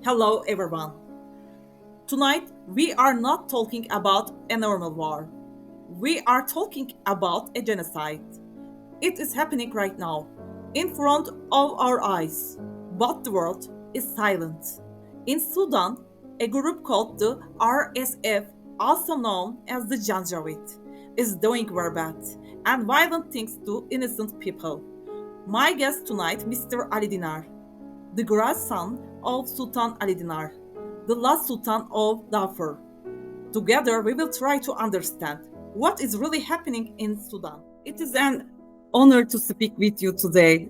Hello, everyone. Tonight, we are not talking about a normal war. We are talking about a genocide. It is happening right now, in front of our eyes. But the world is silent. In Sudan, a group called the RSF, also known as the Janjaweed, is doing very bad and violent things to innocent people. My guest tonight, Mr. Ali Dinar, the grandson of Sultan Ali Dinar, the last Sultan of Darfur. Together, we will try to understand what is really happening in Sudan. It is an honor to speak with you today.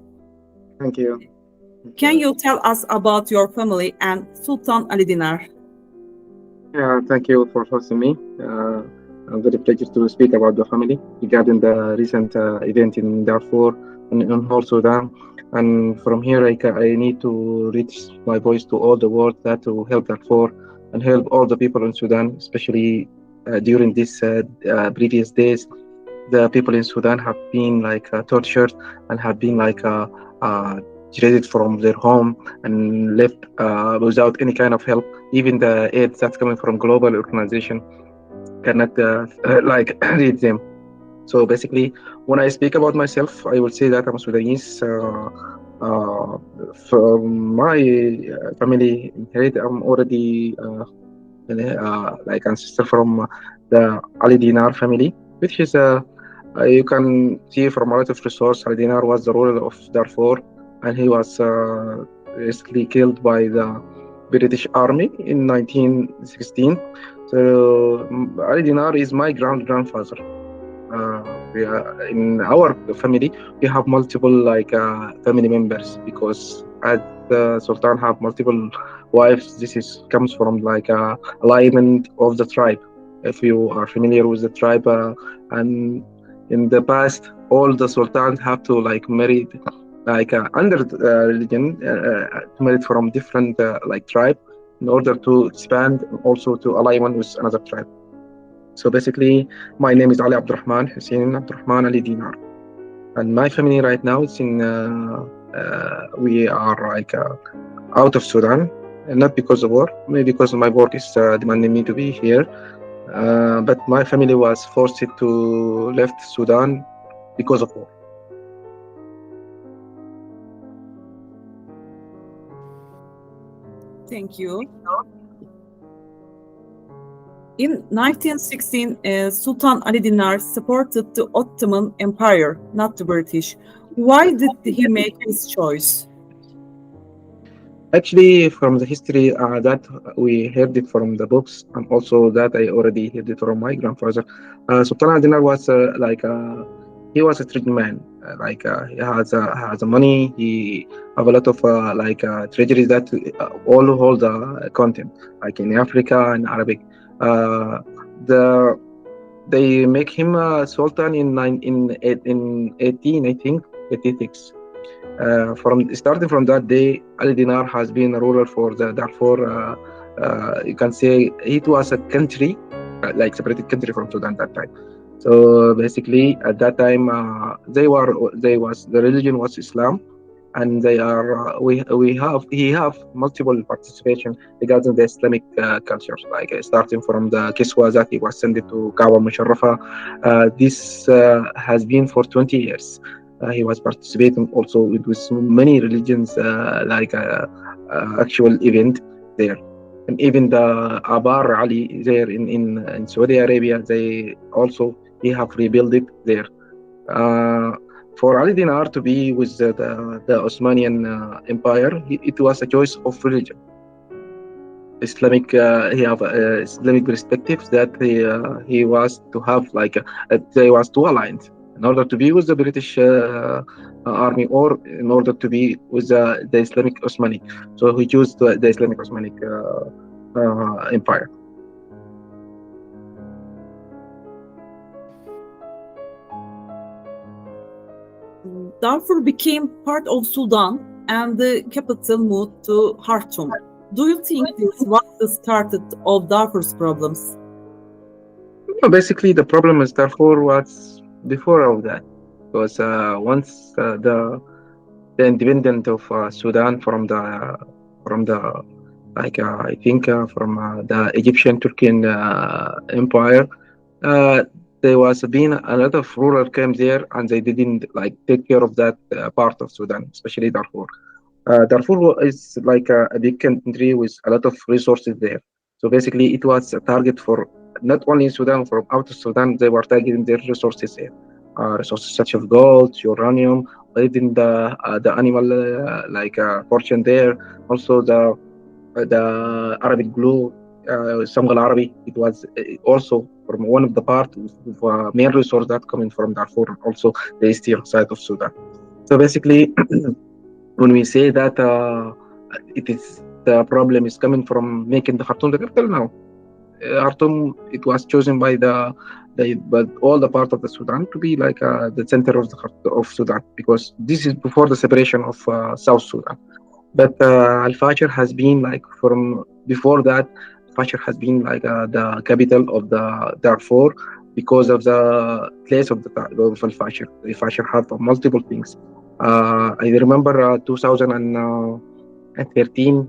Thank you. Can you tell us about your family and Sultan Ali Dinar? Yeah, thank you for hosting me. I'm very pleased to speak about the family regarding the recent event in Darfur and in whole Sudan. And from here, I need to reach my voice to all the world that to help Darfur and help all the people in Sudan, especially during these previous days. The people in Sudan have been tortured and have been traded from their home and left without any kind of help. Even the aid that's coming from global organization cannot read them. So basically, when I speak about myself, I will say that I'm Sudanese. Uh, from my family inherit, I'm already ancestor from the Ali Dinar family, which is you can see from a lot of resource. Ali Dinar was the ruler of Darfur, and he was basically killed by the British Army in 1916. So Ali Dinar is my grandfather. In our family we have multiple family members because as the Sultan have multiple wives. This is comes from alignment of the tribe. If you are familiar with the tribe, and in the past all the sultans have to marry under religion, to marry from different tribe in order to expand and also to alignment with another tribe. So basically, my name is Ali Abdurrahman Hussein Abdurrahman Ali Dinar, and my family right now is in. We are out of Sudan, and not because of war, maybe because my work is demanding me to be here. But my family was forced to left Sudan because of war. Thank you. In 1916, Sultan Ali Dinar supported the Ottoman Empire, not the British. Why did he make this choice? Actually, from the history that we heard it from the books, and also that I already heard it from my grandfather. Sultan al-Dinar was he was a trading man. He has a money. He have a lot of treasuries that all hold content, like in Africa and Arabic. Uh, the they make him sultan in 18, I think, 86. From starting from that day, Ali Dinar has been a ruler for the Darfur. You can say it was a country, separated country from Sudan that time. So basically, at that time, they was the religion was Islam, and they are we have he have multiple participation regarding the Islamic cultures, starting from the Kiswa that he was sent to Kaaba Musharrafa. This has been for 20 years. He was participating also with many religions, actual event there. And even the Abar Ali there in Saudi Arabia, they also he have rebuilt it there. Uh, for Ali Dinar to be with the Osmanian Empire, it was a choice of religion. Islamic, he have Islamic perspectives that he was to have they was two aligned in order to be with the British army or in order to be with the Islamic Osmanic. So he chose the Islamic Osmanic Empire. Darfur became part of Sudan and the capital moved to Khartoum. Do you think this was the start of Darfur's problems? No, basically, the problem with Darfur was before all that, because once the independence of Sudan from the I think from the Egyptian Turkian Empire. Uh, there was been a lot of rural came there, and they didn't like take care of that part of Sudan, especially Darfur. Darfur is like a big country with a lot of resources there. So basically, it was a target for not only in Sudan, from out of Sudan, they were targeting their resources here. Resources such as gold, uranium, even the animal fortune there. Also the Arabic blue, Samghal Arabi. It was also from one of the part of main resource that coming from Darfur, and also the eastern side of Sudan. So basically, when we say that it is the problem is coming from making the Khartoum the capital now. Khartoum, it was chosen by but all the part of the Sudan to be like the center of of Sudan, because this is before the separation of South Sudan. But Al Fashir has been like from before that, Fashir has been like the capital of the Darfur because of the place of of Al Fashir. Al Fashir had multiple things. I remember 2013,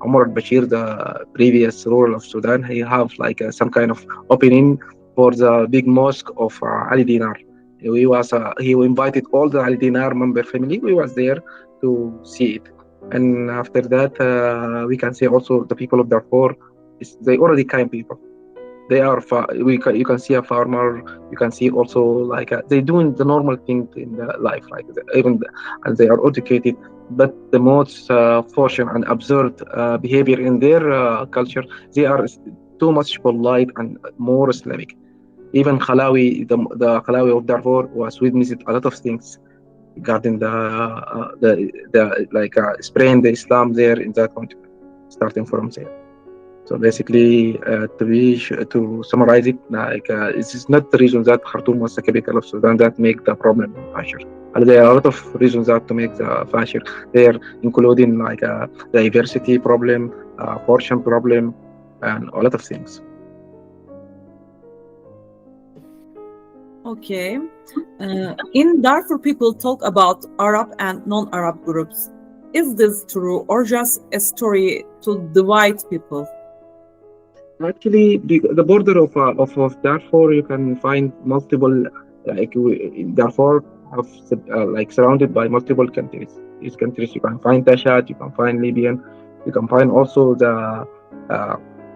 Omar al-Bashir, the previous ruler of Sudan, he have like some kind of opening for the big mosque of Ali Dinar. He invited all the Ali Dinar member family. We was there to see it. And after that, we can say also the people of Darfur, they already kind people. They are you can see a farmer, you can see also like they doing the normal thing in the life, like and they are educated. But the most fortune and absurd behavior in their culture, they are too much polite and more Islamic. Even Khalawi, the Khalawi of Darfur was witnessed a lot of things regarding the like spreading the Islam there in that country, starting from there. So basically, to summarize it, like this is not the reason that Khartoum was the capital of Sudan that make the problem Fashir. And there are a lot of reasons that to make the Fashir there, including like diversity problem, fortune problem, and a lot of things. Okay. In Darfur, people talk about Arab and non Arab groups. Is this true or just a story to divide people? Actually, the border of Darfur, you can find multiple, Darfur have like surrounded by multiple countries. These countries you can find Tashad, you can find Libyan, you can find also uh,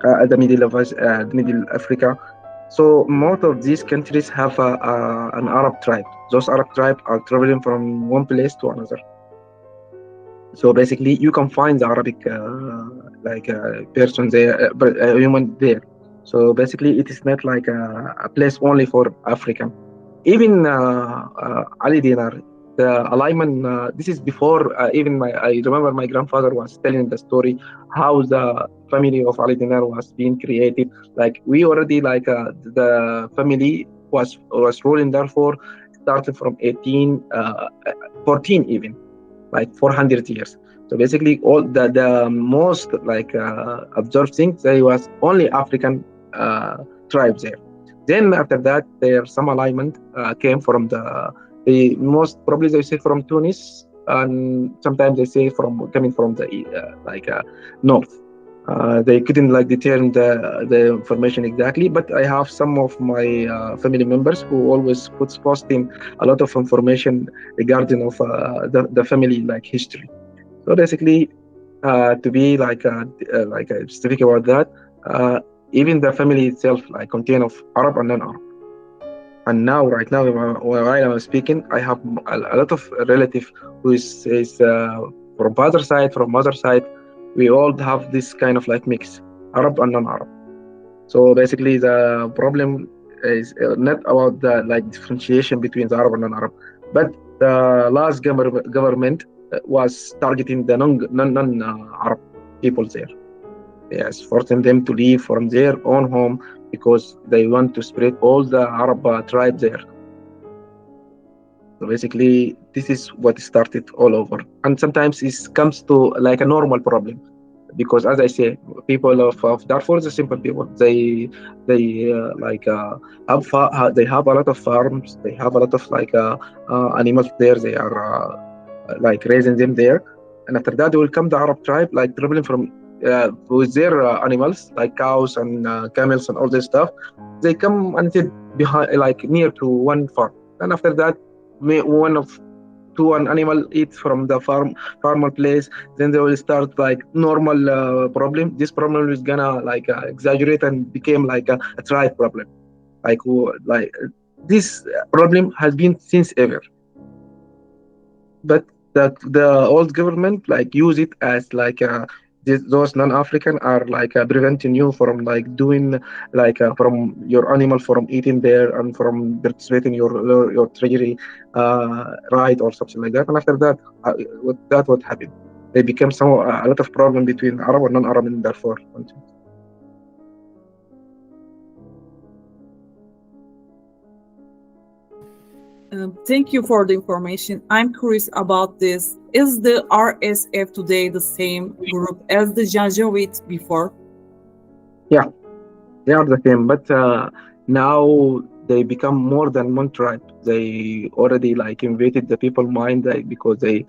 the Middle Africa. So most of these countries have an Arab tribe. Those Arab tribe are traveling from one place to another. So basically, you can find the Arabic person there, but human there. So basically, it is not like a place only for African. Even Ali Dinar, the alignment. This is before even my. I remember my grandfather was telling the story how the family of Ali Dinar was being created. Like we already like the family was ruling Darfur started from 14 even like 400 years. So basically, all the most like observed things there was only African uh, tribes there. Then after that, there some alignment came from the most probably they say from Tunis, and sometimes they say from coming from the north. They couldn't like determine the information exactly, but I have some of my family members who always puts posting a lot of information regarding of the family like history. So basically, to be specific about that, uh, even the family itself like contain of Arab and non-Arab. And now, right now, while I'm speaking, I have a lot of relative who is from father side, from mother side. We all have this kind of like mix, Arab and non-Arab. So basically, the problem is not about the like differentiation between the Arab and non-Arab, but the last government was targeting the non Arab people there. Yes, forcing them to leave from their own home because they want to spread all the Arab tribe there. So basically, this is what started all over, and sometimes it comes to like a normal problem because as I say, people of Darfur is a simple people. They they have a lot of farms. They have a lot of animals there. They are like raising them there, and after that they will come the Arab tribe like traveling from with their animals like cows and camels and all this stuff. They come and sit behind, like near to one farm, and after that, one of to an animal eat from the farmer place. Then they will start like normal problem. This problem is gonna like exaggerate and became like a tribe problem. Like this problem has been since ever, but the old government like use it as like those non-African are like preventing you from like doing like from your animal from eating there and from participating your treasury right or something like that. And after that, what happened? They became some a lot of problem between Arab and non-Arab in Darfur. Thank you for the information. I'm curious about this. Is the RSF today the same group as the Janjaweed before? Yeah, they are the same, but now they become more than one tribe. They already like invaded the people mind, like, because they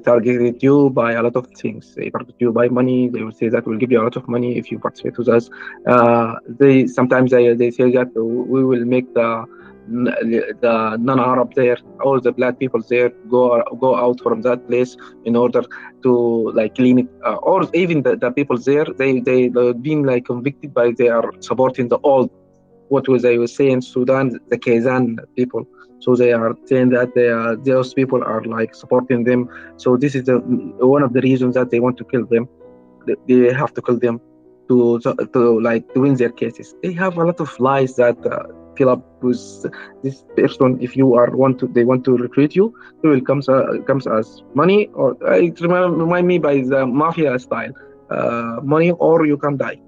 targeted you by a lot of things. They target you by money. They will say that we'll give you a lot of money if you participate with us. They sometimes they say that we will make the non-Arab there, all the black people there, go out from that place in order to like clean it, or even the people there, they've been like convicted by they are supporting the old, what was I was saying, Sudan, the Kazan people. So they are saying that those people are like supporting them. So this is the one of the reasons that they want to kill them. They have to kill them to like to win their cases. They have a lot of lies that fill up with this person. If you are want to, they want to recruit you. They will comes as money, or it remind me by the mafia style, money or you can die.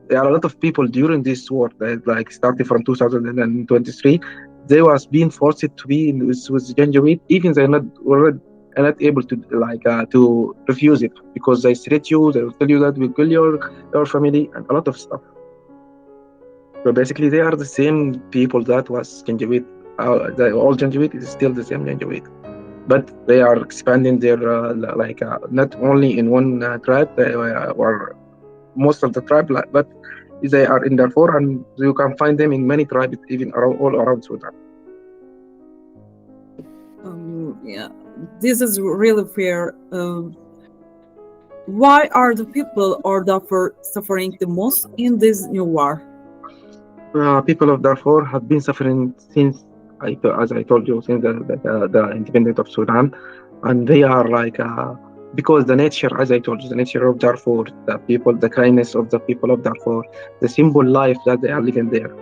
There are a lot of people during this war that like starting from 2023, they was being forced to be with Janjaweed, even they're not already are not able to like to refuse it because they threat you. They will tell you that we kill your family and a lot of stuff. So basically, they are the same people that was Janjaweed. The old Janjaweed is still the same Janjaweed, but they are expanding their like not only in one tribe. They were most of the tribe, but they are in Darfur, and you can find them in many tribes, even around all around Sudan. Yeah, this is really fair. Why are the people or Darfur suffering the most in this new war? People of Darfur have been suffering since, as I told you, since the independence of Sudan, and they are like because the nature, as I told you, the nature of Darfur, the people, the kindness of the people of Darfur, the simple life that they are living there.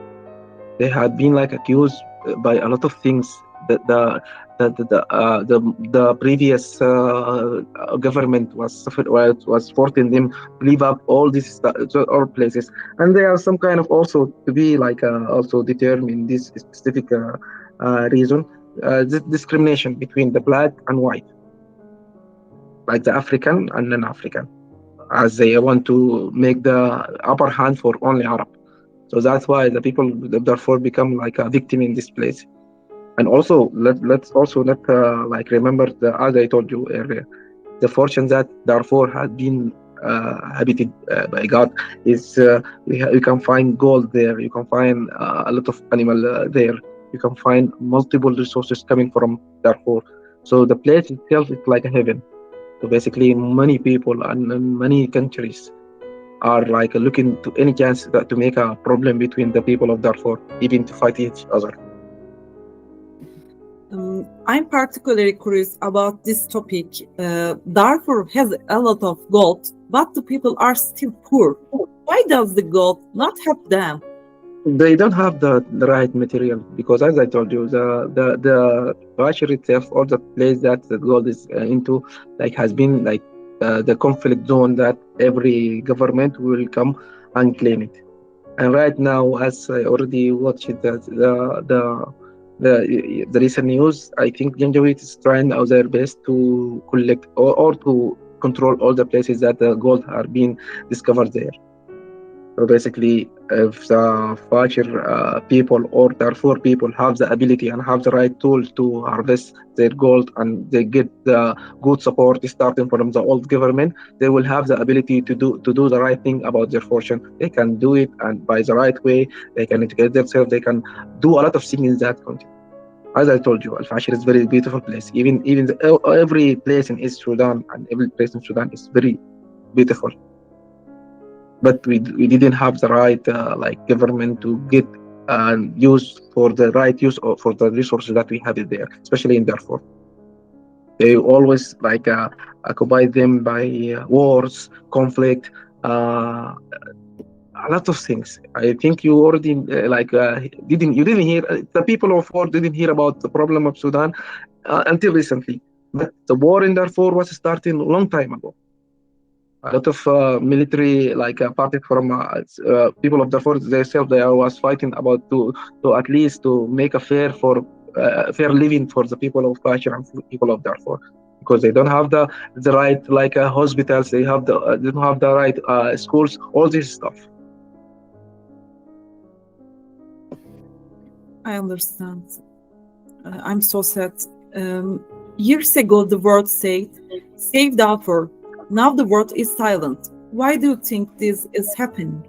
They had been like accused by a lot of things. The previous government was forcing them to leave up all these all places, and there are some kind of also to be like also determine this specific reason, this discrimination between the black and white, like the African and non-African, as they want to make the upper hand for only Arab. So that's why the people therefore become like a victim in this place. And also let's also not like remember the, as I told you earlier, the fortune that Darfur had been habited by God is you can find gold there, you can find a lot of animal there, you can find multiple resources coming from Darfur. So the place itself is like a heaven. So basically, many people and many countries are like looking to any chance that to make a problem between the people of Darfur, even to fight each other. I'm particularly curious about this topic. Darfur has a lot of gold, but the people are still poor. Why does the gold not help them? They don't have the right material because, as I told you, the Bashir itself or the place that the gold is into, like has been like the conflict zone that every government will come and claim it. And right now, as I already watched the recent news, I think Janjaweed is trying out their best to collect or to control all the places that the gold are being discovered there. So basically, if the Fashir people or Darfur people have the ability and have the right tool to harvest their gold and they get the good support starting from the old government, they will have the ability to do the right thing about their fortune. They can do it and by the right way. They can educate themselves. They can do a lot of things in that country. As I told you, Al Fashir is a very beautiful place. Every place in East Sudan and every place in Sudan is very beautiful, but we didn't have the right government to get use for the right use for the resources that we have it there, especially in Darfur. They always occupied them by wars, conflict, uh, a lot of things. I think you already didn't you didn't hear the people of war didn't hear about the problem of Sudan until recently, but the war in Darfur was starting a long time ago. A lot of military parted from people of Darfur themselves. They was fighting about to at least to make a fair living for the people of Bashir and people of Darfur, because they don't have the right hospitals. They don't have the right schools. All this stuff. I understand. I'm so sad. Um, Years ago, the world said, "Save Darfur." Now the world is silent. Why do you think this is happening?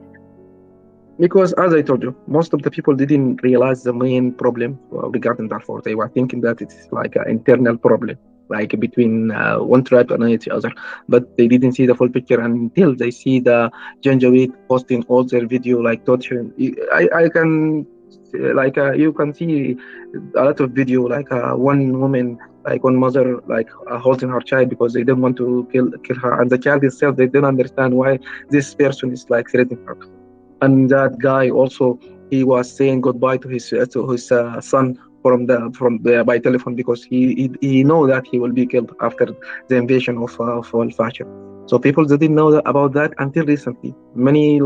Because, as I told you, most of the people didn't realize the main problem regarding Darfur. They were thinking that it's like an internal problem, like between one tribe and each other. But they didn't see the full picture until they see the Janjaweed posting all their video, like torture. I can, you can see a lot of video, one woman, like one mother, holding her child because they don't want to kill her, and the child itself, they don't understand why this person is like threatening her. And that guy also, he was saying goodbye to his son from the by telephone, because he know that he will be killed after the invasion of Al Fashir. So people didn't know about that until recently. Many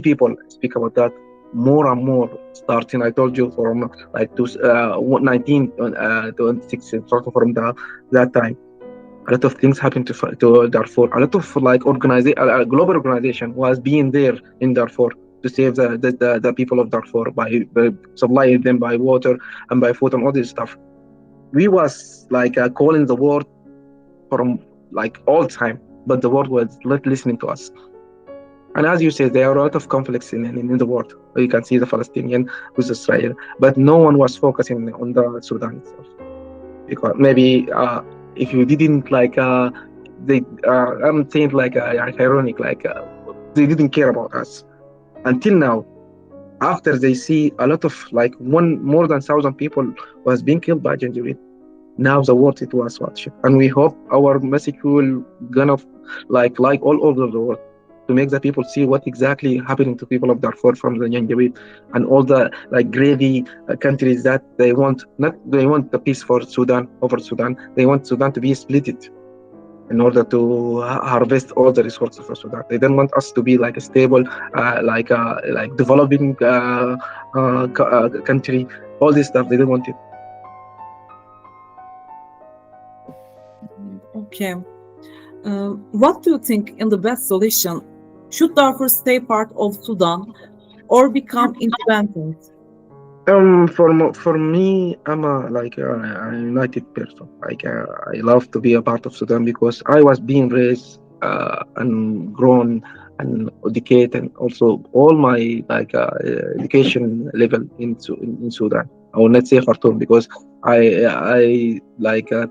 people speak about that more and more, starting, I told you, from like to 19 26, sort of from that time. A lot of things happened to Darfur. A lot of a global organization was being there in Darfur to save the people of Darfur by supplying them by water and by food and all this stuff. We was calling the world from all time, but the world was not listening to us. And as you said, there are a lot of conflicts in the world. You can see the Palestinian with Israel, but no one was focusing on the Sudan itself, because maybe if you didn't they I'm saying ironic, they didn't care about us until now, after they see a lot of one more than 1,000 people was being killed by Janjaweed. Now the world it was watching, and we hope our message will gonna like all over the world, to make the people see what exactly happening to people of Darfur from the Janjaweed and all the gravy countries that they want the peace for Sudan over Sudan. They want Sudan to be split in order to harvest all the resources for Sudan. They don't want us to be like a stable, developing country. All this stuff they don't want it. Okay. What do you think in the best solution? Should Darfur stay part of Sudan or become independent? For me, I'm a united person. I love to be a part of Sudan because I was being raised and grown and educated, and also all my education level in Sudan. I will not say Khartoum because I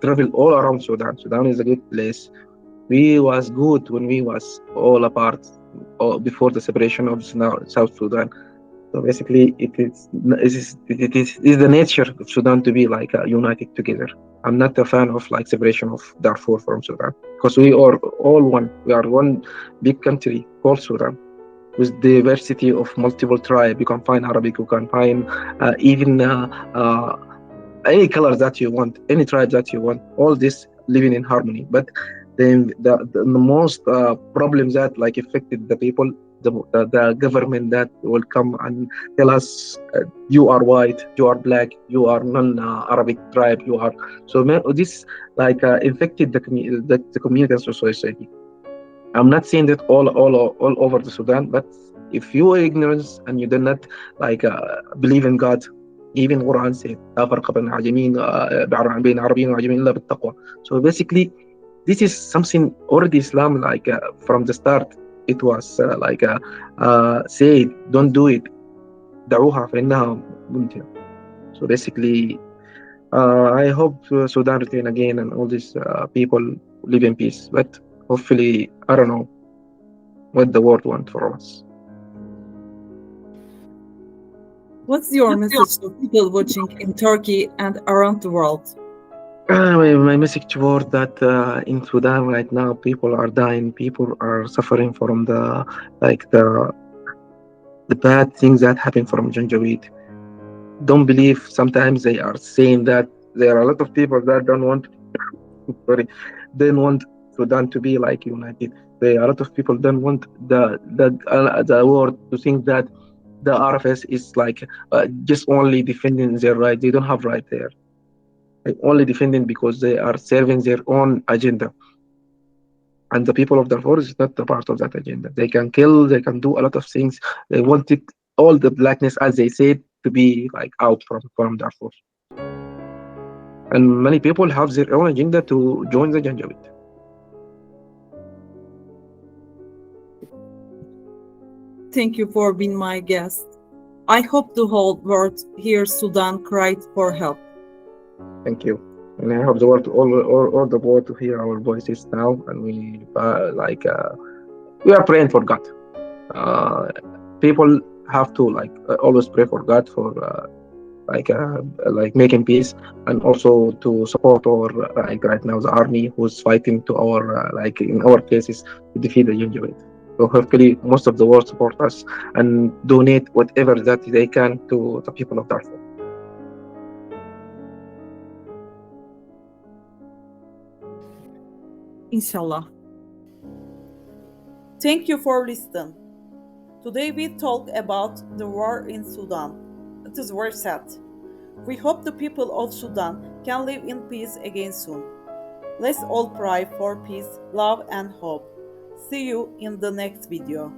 travel all around Sudan. Sudan is a good place. We was good when we was all apart, before the separation of South Sudan. So basically, it is the nature of Sudan to be united together. I'm not a fan of separation of Darfur from Sudan, because we are all one. We are one big country called Sudan, with diversity of multiple tribes. You can find Arabic, you can find even any color that you want, any tribe that you want. All this living in harmony. But then the most problems that affected the people, the government that will come and tell us, you are white, you are black, you are non-Arabic tribe, you are. So this infected the community and society. I'm not saying that all over the Sudan, but If you are ignorance and you do not like believe in God, even Quran said لا فرق بين عجمين بين عربيين وعجمين إلا بالتقوى. So basically, this is something already Islam like from the start. It was said, don't do it. دعوها فإنها منتنة. So basically, I hope Sudan return again and all these people live in peace. But hopefully, I don't know what the world want from us. What's your message to people watching in Turkey and around the world? My message toward that in Sudan right now, people are dying. People are suffering from the bad things that happen from Janjaweed. Don't believe. Sometimes they are saying that there are a lot of people that don't want sorry, don't want Sudan to be like united. There are a lot of people don't want the world to think that the RFS is like just only defending their right. They don't have right there. They only defending because they are serving their own agenda. And the people of Darfur is not a part of that agenda. They can kill. They can do a lot of things. They wanted all the blackness, as they said, to be like out from Darfur. And many people have their own agenda to join the Janjaweed. Thank you for being my guest. I hope the whole world hears Sudan cry for help. Thank you. And I hope the world, all the world, to hear our voices now, and we are praying for God. Uh, People have to always pray for God for making peace, and also to support our right now the army who's fighting to our in our cases to defeat the Janjaweed. So hopefully most of the world support us and donate whatever that they can to the people of Darfur. Inshallah. Thank you for listening. Today we talk about the war in Sudan. It is very sad. We hope the people of Sudan can live in peace again soon. Let's all pray for peace, love, and hope. See you in the next video.